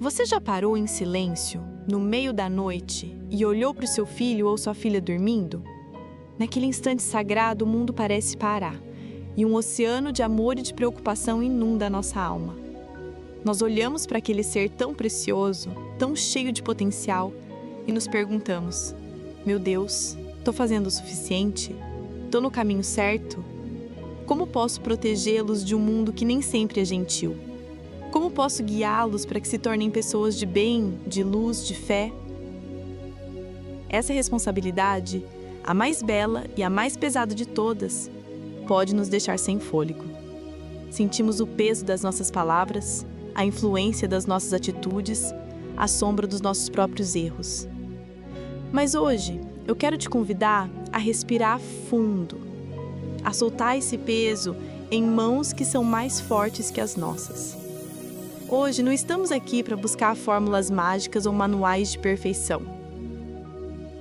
Você já parou em silêncio, no meio da noite, e olhou para o seu filho ou sua filha dormindo? Naquele instante sagrado, o mundo parece parar, e um oceano de amor e de preocupação inunda a nossa alma. Nós olhamos para aquele ser tão precioso, tão cheio de potencial, e nos perguntamos: meu Deus, estou fazendo o suficiente? Estou no caminho certo? Como posso protegê-los de um mundo que nem sempre é gentil? Como posso guiá-los para que se tornem pessoas de bem, de luz, de fé? Essa responsabilidade, a mais bela e a mais pesada de todas, pode nos deixar sem fôlego. Sentimos o peso das nossas palavras, a influência das nossas atitudes, a sombra dos nossos próprios erros. Mas hoje, eu quero te convidar a respirar fundo, a soltar esse peso em mãos que são mais fortes que as nossas. Hoje não estamos aqui para buscar fórmulas mágicas ou manuais de perfeição.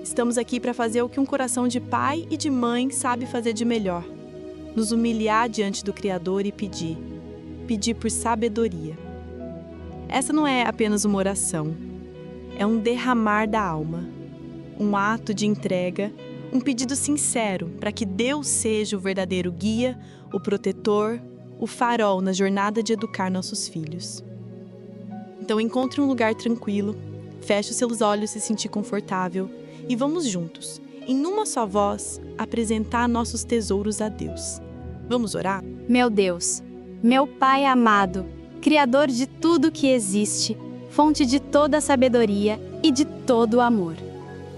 Estamos aqui para fazer o que um coração de pai e de mãe sabe fazer de melhor: nos humilhar diante do Criador e pedir por sabedoria. Essa não é apenas uma oração, é um derramar da alma, um ato de entrega, um pedido sincero para que Deus seja o verdadeiro guia, o protetor, o farol na jornada de educar nossos filhos. Então encontre um lugar tranquilo, feche os seus olhos se sentir confortável e vamos juntos, em uma só voz, apresentar nossos tesouros a Deus. Vamos orar? Meu Deus, meu Pai amado, Criador de tudo que existe, fonte de toda a sabedoria e de todo o amor.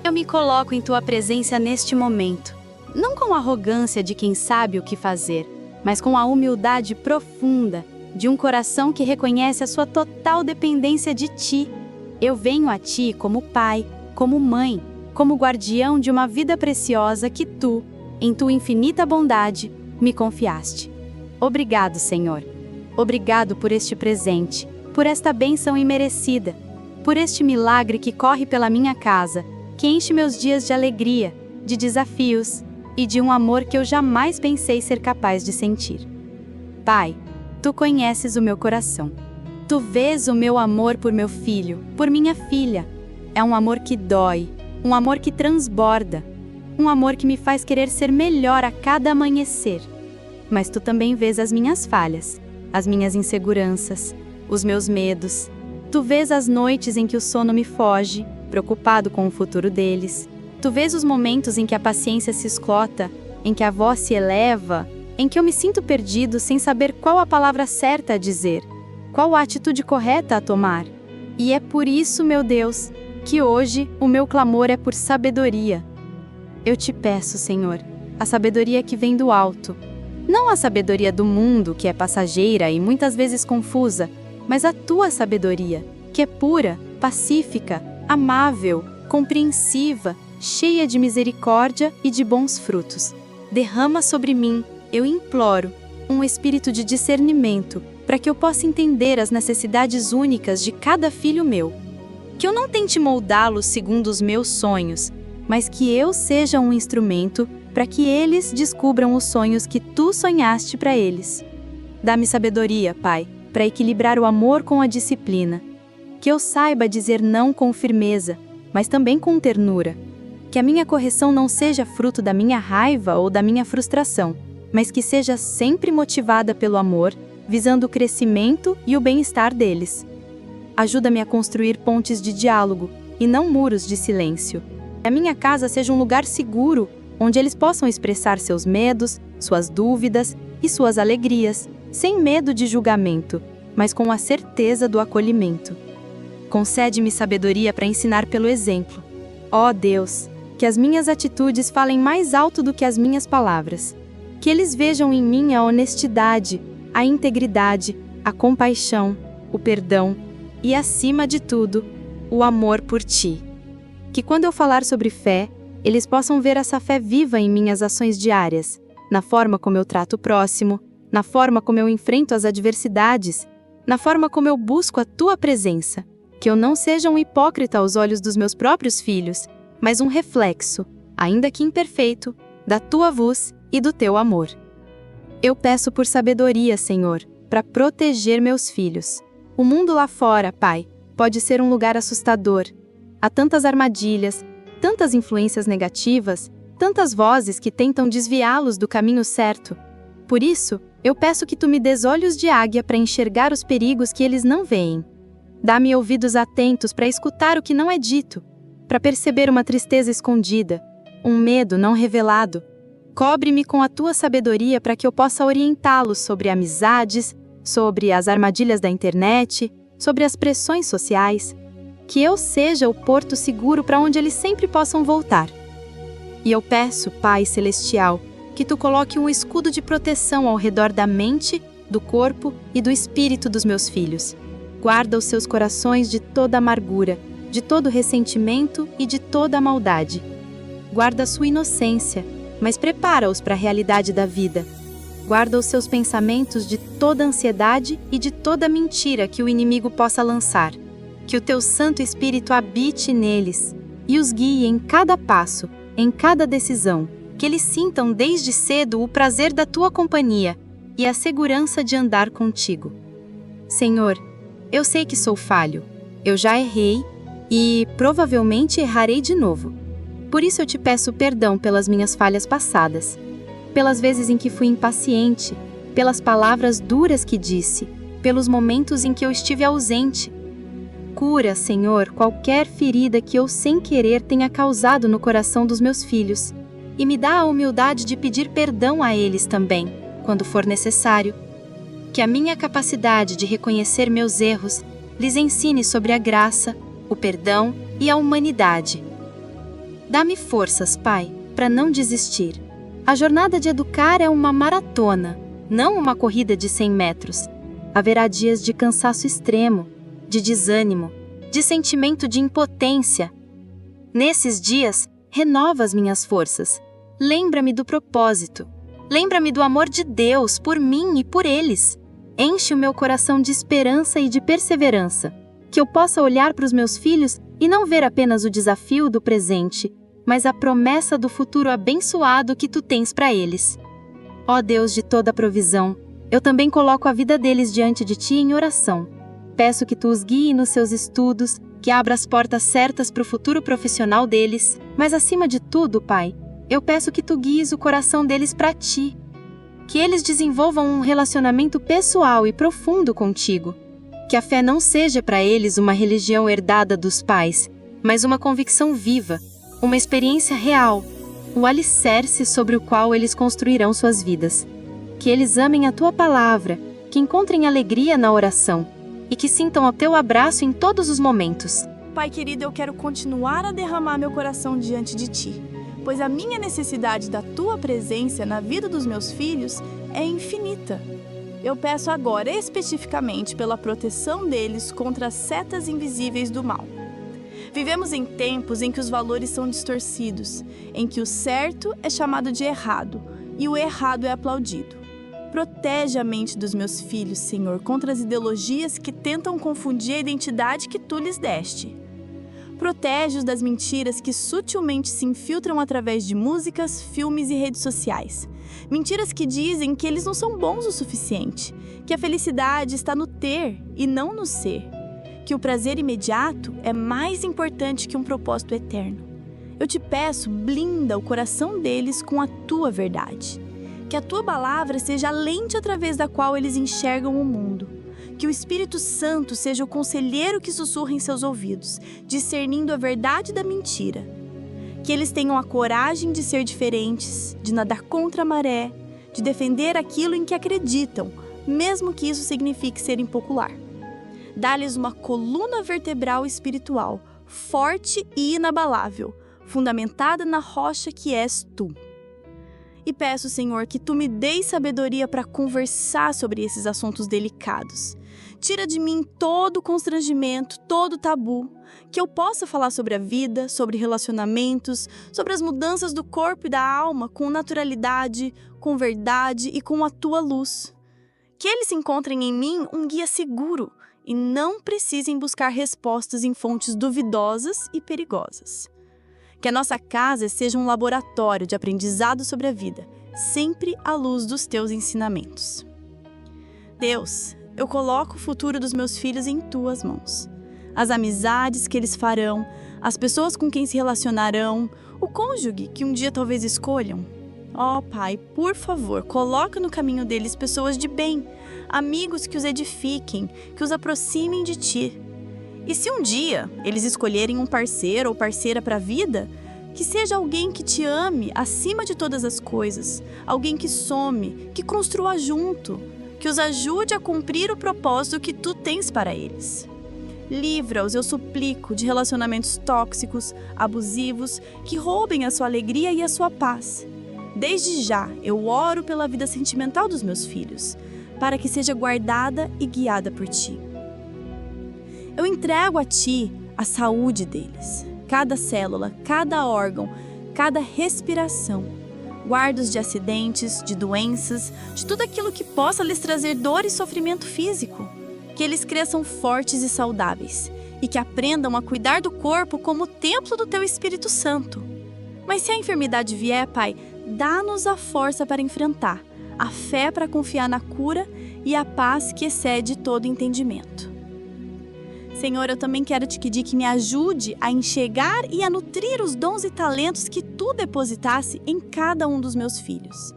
Eu me coloco em Tua presença neste momento, não com a arrogância de quem sabe o que fazer, mas com a humildade profunda de um coração que reconhece a sua total dependência de Ti. Eu venho a Ti como pai, como mãe, como guardião de uma vida preciosa que Tu, em Tua infinita bondade, me confiaste. Obrigado, Senhor. Obrigado por este presente, por esta bênção imerecida, por este milagre que corre pela minha casa, que enche meus dias de alegria, de desafios e de um amor que eu jamais pensei ser capaz de sentir. Pai, Tu conheces o meu coração. Tu vês o meu amor por meu filho, por minha filha. É um amor que dói, um amor que transborda, um amor que me faz querer ser melhor a cada amanhecer. Mas Tu também vês as minhas falhas, as minhas inseguranças, os meus medos. Tu vês as noites em que o sono me foge, preocupado com o futuro deles. Tu vês os momentos em que a paciência se esgota, em que a voz se eleva, em que eu me sinto perdido sem saber qual a palavra certa a dizer, qual a atitude correta a tomar. E é por isso, meu Deus, que hoje o meu clamor é por sabedoria. Eu Te peço, Senhor, a sabedoria que vem do alto. Não a sabedoria do mundo, que é passageira e muitas vezes confusa, mas a Tua sabedoria, que é pura, pacífica, amável, compreensiva, cheia de misericórdia e de bons frutos. Derrama sobre mim, eu imploro, um espírito de discernimento, para que eu possa entender as necessidades únicas de cada filho meu. Que eu não tente moldá-los segundo os meus sonhos, mas que eu seja um instrumento para que eles descubram os sonhos que Tu sonhaste para eles. Dá-me sabedoria, Pai, para equilibrar o amor com a disciplina. Que eu saiba dizer não com firmeza, mas também com ternura. Que a minha correção não seja fruto da minha raiva ou da minha frustração, mas que seja sempre motivada pelo amor, visando o crescimento e o bem-estar deles. Ajuda-me a construir pontes de diálogo e não muros de silêncio. Que a minha casa seja um lugar seguro, onde eles possam expressar seus medos, suas dúvidas e suas alegrias, sem medo de julgamento, mas com a certeza do acolhimento. Concede-me sabedoria para ensinar pelo exemplo. Ó Deus, que as minhas atitudes falem mais alto do que as minhas palavras. Que eles vejam em mim a honestidade, a integridade, a compaixão, o perdão e, acima de tudo, o amor por Ti. Que quando eu falar sobre fé, eles possam ver essa fé viva em minhas ações diárias, na forma como eu trato o próximo, na forma como eu enfrento as adversidades, na forma como eu busco a Tua presença. Que eu não seja um hipócrita aos olhos dos meus próprios filhos, mas um reflexo, ainda que imperfeito, da Tua luz e do Teu amor. Eu peço por sabedoria, Senhor, para proteger meus filhos. O mundo lá fora, Pai, pode ser um lugar assustador. Há tantas armadilhas, tantas influências negativas, tantas vozes que tentam desviá-los do caminho certo. Por isso, eu peço que tu me dês olhos de águia para enxergar os perigos que eles não veem. Dá-me ouvidos atentos para escutar o que não é dito, para perceber uma tristeza escondida, um medo não revelado. Cobre-me com a tua sabedoria para que eu possa orientá-los sobre amizades, sobre as armadilhas da internet, sobre as pressões sociais. Que eu seja o porto seguro para onde eles sempre possam voltar. E eu peço, Pai Celestial, que tu coloque um escudo de proteção ao redor da mente, do corpo e do espírito dos meus filhos. Guarda os seus corações de toda amargura, de todo ressentimento e de toda maldade. Guarda a sua inocência, mas prepara-os para a realidade da vida. Guarda os seus pensamentos de toda ansiedade e de toda mentira que o inimigo possa lançar. Que o teu Santo Espírito habite neles e os guie em cada passo, em cada decisão. Que eles sintam desde cedo o prazer da tua companhia e a segurança de andar contigo. Senhor, eu sei que sou falho, eu já errei e provavelmente errarei de novo. Por isso eu te peço perdão pelas minhas falhas passadas, pelas vezes em que fui impaciente, pelas palavras duras que disse, pelos momentos em que eu estive ausente. Cura, Senhor, qualquer ferida que eu sem querer tenha causado no coração dos meus filhos, e me dá a humildade de pedir perdão a eles também, quando for necessário. Que a minha capacidade de reconhecer meus erros lhes ensine sobre a graça, o perdão e a humanidade. Dá-me forças, Pai, para não desistir. A jornada de educar é uma maratona, não uma corrida de 100 metros. Haverá dias de cansaço extremo, de desânimo, de sentimento de impotência. Nesses dias, renova as minhas forças. Lembra-me do propósito. Lembra-me do amor de Deus por mim e por eles. Enche o meu coração de esperança e de perseverança. Que eu possa olhar para os meus filhos e não ver apenas o desafio do presente, mas a promessa do futuro abençoado que tu tens para eles. Ó Deus de toda provisão, eu também coloco a vida deles diante de ti em oração. Peço que tu os guie nos seus estudos, que abra as portas certas para o futuro profissional deles, mas acima de tudo, Pai, eu peço que tu guies o coração deles para ti. Que eles desenvolvam um relacionamento pessoal e profundo contigo. Que a fé não seja para eles uma religião herdada dos pais, mas uma convicção viva, uma experiência real, o alicerce sobre o qual eles construirão suas vidas. Que eles amem a tua palavra, que encontrem alegria na oração e que sintam o teu abraço em todos os momentos. Pai querido, eu quero continuar a derramar meu coração diante de ti, pois a minha necessidade da tua presença na vida dos meus filhos é infinita. Eu peço agora especificamente pela proteção deles contra as setas invisíveis do mal. Vivemos em tempos em que os valores são distorcidos, em que o certo é chamado de errado e o errado é aplaudido. Protege a mente dos meus filhos, Senhor, contra as ideologias que tentam confundir a identidade que tu lhes deste. Protege-os das mentiras que sutilmente se infiltram através de músicas, filmes e redes sociais. Mentiras que dizem que eles não são bons o suficiente, que a felicidade está no ter e não no ser, que o prazer imediato é mais importante que um propósito eterno. Eu te peço, blinda o coração deles com a tua verdade. Que a tua palavra seja a lente através da qual eles enxergam o mundo. Que o Espírito Santo seja o conselheiro que sussurra em seus ouvidos, discernindo a verdade da mentira. Que eles tenham a coragem de ser diferentes, de nadar contra a maré, de defender aquilo em que acreditam, mesmo que isso signifique ser impopular. Dá-lhes uma coluna vertebral espiritual, forte e inabalável, fundamentada na rocha que és tu. E peço, Senhor, que tu me deis sabedoria para conversar sobre esses assuntos delicados. Tira de mim todo constrangimento, todo tabu, que eu possa falar sobre a vida, sobre relacionamentos, sobre as mudanças do corpo e da alma com naturalidade, com verdade e com a tua luz. Que eles encontrem em mim um guia seguro e não precisem buscar respostas em fontes duvidosas e perigosas. Que a nossa casa seja um laboratório de aprendizado sobre a vida, sempre à luz dos teus ensinamentos. Deus, eu coloco o futuro dos meus filhos em tuas mãos. as amizades que eles farão, as pessoas com quem se relacionarão, o cônjuge que um dia talvez escolham. Ó Pai, por favor, coloca no caminho deles pessoas de bem, amigos que os edifiquem, que os aproximem de Ti. E se um dia eles escolherem um parceiro ou parceira para a vida, que seja alguém que Te ame acima de todas as coisas, alguém que some, que construa junto, que os ajude a cumprir o propósito que Tu tens para eles. Livra-os, eu suplico, de relacionamentos tóxicos, abusivos, que roubem a sua alegria e a sua paz. Desde já, eu oro pela vida sentimental dos meus filhos, para que seja guardada e guiada por Ti. Eu entrego a Ti a saúde deles, cada célula, cada órgão, cada respiração. Guarda-os de acidentes, de doenças, de tudo aquilo que possa lhes trazer dor e sofrimento físico. Que eles cresçam fortes e saudáveis e que aprendam a cuidar do corpo como o templo do Teu Espírito Santo. Mas se a enfermidade vier, Pai, dá-nos a força para enfrentar, a fé para confiar na cura e a paz que excede todo entendimento. Senhor, eu também quero Te pedir que me ajude a enxergar e a nutrir os dons e talentos que Tu depositasse em cada um dos meus filhos.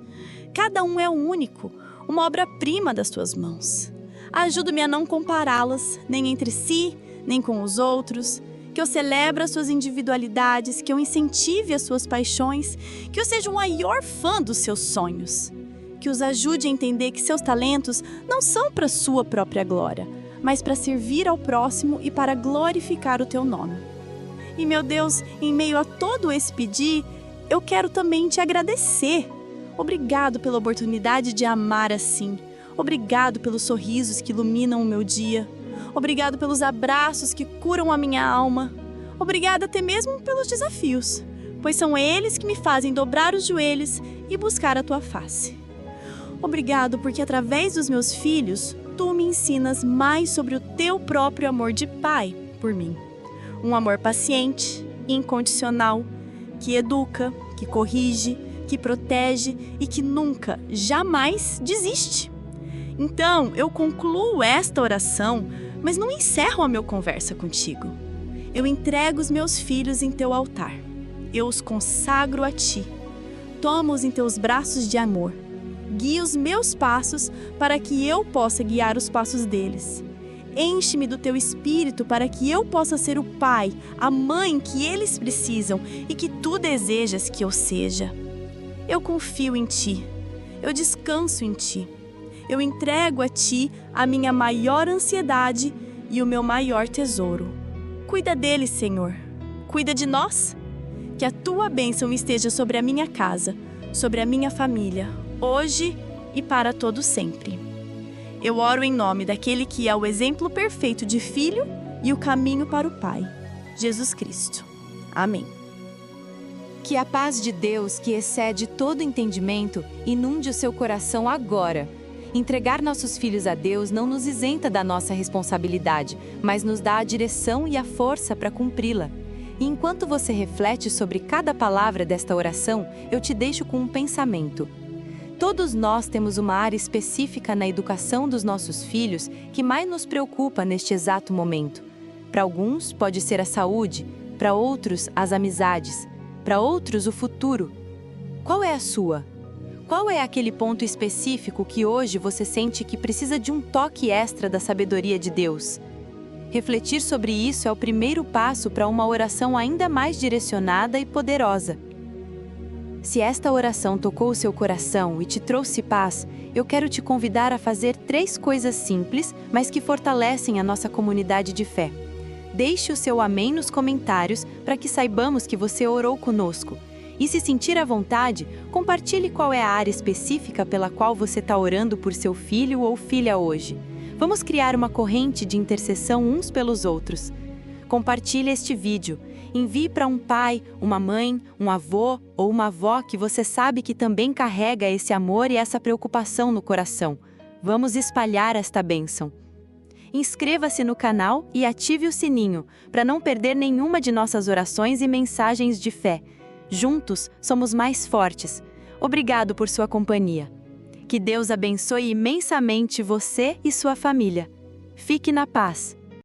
Cada um é único, uma obra-prima das Tuas mãos. Ajuda-me a não compará-las, nem entre si, nem com os outros, que eu celebre as suas individualidades, que eu incentive as suas paixões, que eu seja o maior fã dos seus sonhos, que os ajude a entender que seus talentos não são para sua própria glória, mas para servir ao próximo e para glorificar o Teu nome. E, meu Deus, em meio a todo esse pedir, eu quero também Te agradecer. Obrigado pela oportunidade de amar assim. Obrigado pelos sorrisos que iluminam o meu dia. Obrigado pelos abraços que curam a minha alma. Obrigada até mesmo pelos desafios, pois são eles que me fazem dobrar os joelhos e buscar a Tua face. Obrigado porque através dos meus filhos, Tu me ensinas mais sobre o Teu próprio amor de Pai por mim. Um amor paciente, incondicional, que educa, que corrige, que protege e que nunca, jamais desiste. Então, eu concluo esta oração, mas não encerro a minha conversa contigo. Eu entrego os meus filhos em Teu altar. Eu os consagro a Ti. Toma-os em Teus braços de amor. Guia os meus passos para que eu possa guiar os passos deles. Enche-me do Teu Espírito para que eu possa ser o pai, a mãe que eles precisam e que Tu desejas que eu seja. Eu confio em Ti. Eu descanso em Ti. Eu entrego a Ti a minha maior ansiedade e o meu maior tesouro. Cuida deles, Senhor. Cuida de nós. Que a Tua bênção esteja sobre a minha casa, sobre a minha família, hoje e para todo sempre. Eu oro em nome daquele que é o exemplo perfeito de filho e o caminho para o Pai, Jesus Cristo. Amém. Que a paz de Deus, que excede todo entendimento, inunde o seu coração agora. Entregar nossos filhos a Deus não nos isenta da nossa responsabilidade, mas nos dá a direção e a força para cumpri-la. E enquanto você reflete sobre cada palavra desta oração, eu te deixo com um pensamento. Todos nós temos uma área específica na educação dos nossos filhos que mais nos preocupa neste exato momento. Para alguns, pode ser a saúde, para outros, as amizades, para outros, o futuro. Qual é a sua? Qual é aquele ponto específico que hoje você sente que precisa de um toque extra da sabedoria de Deus? Refletir sobre isso é o primeiro passo para uma oração ainda mais direcionada e poderosa. Se esta oração tocou o seu coração e te trouxe paz, eu quero te convidar a fazer 3 coisas simples, mas que fortalecem a nossa comunidade de fé. Deixe o seu amém nos comentários para que saibamos que você orou conosco. E se sentir à vontade, compartilhe qual é a área específica pela qual você está orando por seu filho ou filha hoje. Vamos criar uma corrente de intercessão uns pelos outros. Compartilhe este vídeo. Envie para um pai, uma mãe, um avô ou uma avó que você sabe que também carrega esse amor e essa preocupação no coração. Vamos espalhar esta bênção. Inscreva-se no canal e ative o sininho para não perder nenhuma de nossas orações e mensagens de fé. Juntos, somos mais fortes. Obrigado por sua companhia. Que Deus abençoe imensamente você e sua família. Fique na paz.